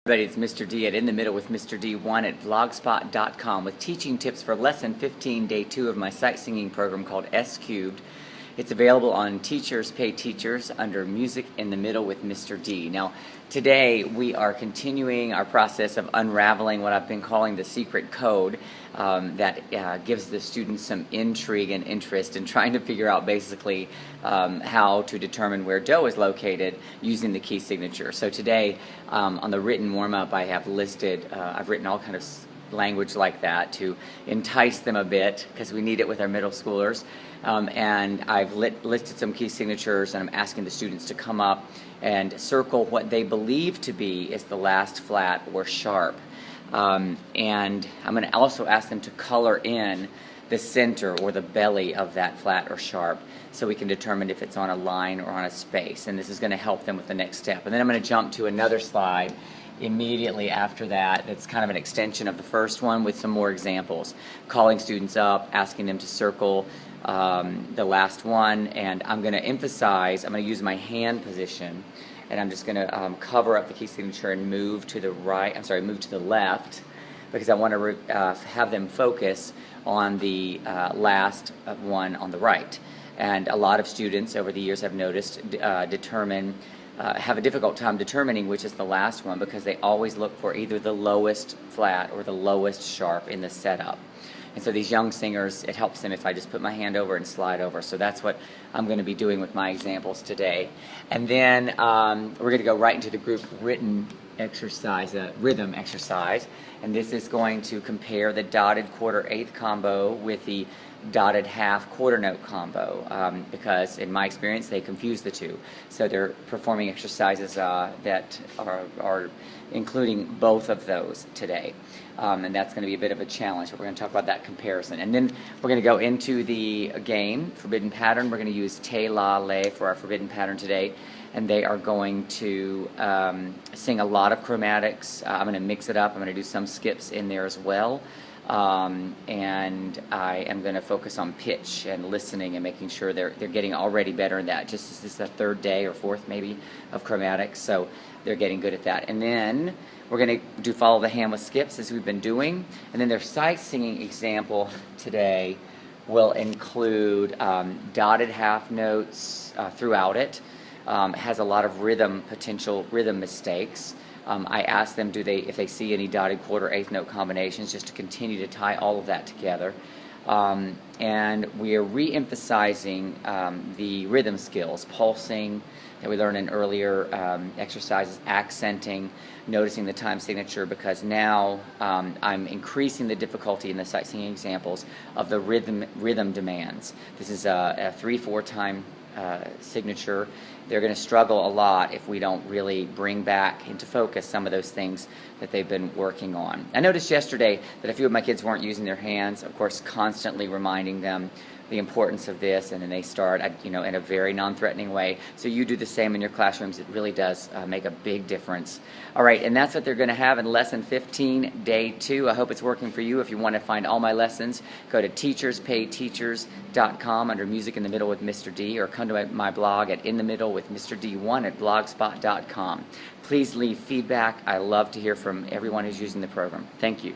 Everybody, it's Mr. D at In the Middle with Mr. D1 at blogspot.com with teaching tips for Lesson 15, Day 2 of my sight singing program called S Cubed. It's available on Teachers Pay Teachers under Music in the Middle with Mr. D. Now, today we are continuing our process of unraveling what I've been calling the secret code that gives the students some intrigue and interest in trying to figure out basically how to determine where Do is located using the key signature. So today on the written warm-up I have listed, I've written all kind of language like that to entice them a bit because we need it with our middle schoolers. And I've listed some key signatures, and I'm asking the students to come up and circle what they believe to be is the last flat or sharp. And I'm going to also ask them to color in the center or the belly of that flat or sharp so we can determine if it's on a line or on a space. And this is going to help them with the next step. And then I'm going to jump to another slide immediately after that. It's kind of an extension of the first one with some more examples. Calling students up, asking them to circle the last one, and I'm going to emphasize, I'm going to use my hand position, and I'm just going to cover up the key signature and move to the right, move to the left, because I want to have them focus on the last one on the right. And a lot of students over the years I've noticed have a difficult time determining which is the last one because they always look for either the lowest flat or the lowest sharp in the setup. And so these young singers, it helps them if I just put my hand over and slide over. So that's what I'm going to be doing with my examples today. And then we're going to go right into the group written exercise, rhythm exercise. And this is going to compare the dotted quarter-eighth combo with the dotted half quarter note combo because in my experience they confuse the two. So they're performing exercises that are including both of those today. And that's going to be a bit of a challenge, but we're going to talk about that comparison. And then we're going to go into the game, forbidden pattern. We're going to use te, la, le for our forbidden pattern today. And they are going to sing a lot of chromatics. I'm going to mix it up. I'm going to do some skips in there as well. And I am going to focus on pitch and listening and making sure they're getting already better at that. Just as this is the third day or fourth maybe of chromatics, so they're getting good at that. And then we're going to do follow the hand with skips as we've been doing. And then their sight singing example today will include dotted half notes throughout it. It has a lot of rhythm mistakes. I ask them if they see any dotted quarter-eighth note combinations, just to continue to tie all of that together. And we are re-emphasizing the rhythm skills, pulsing that we learned in earlier exercises, accenting, noticing the time signature, because now I'm increasing the difficulty in the sight singing examples of the rhythm demands. This is a 3/4 time signature. They're going to struggle a lot if we don't really bring back into focus some of those things that they've been working on. I noticed yesterday that a few of my kids weren't using their hands, of course constantly reminding them the importance of this, and then they start in a very non-threatening way. So you do the same in your classrooms. It really does make a big difference. All right, and that's what they're going to have in Lesson 15, Day 2. I hope it's working for you. If you want to find all my lessons, go to teacherspayteachers.com under Music in the Middle with Mr. D, or come to my blog at In the Middle with Mr. D1 at blogspot.com. Please leave feedback. I love to hear from everyone who's using the program. Thank you.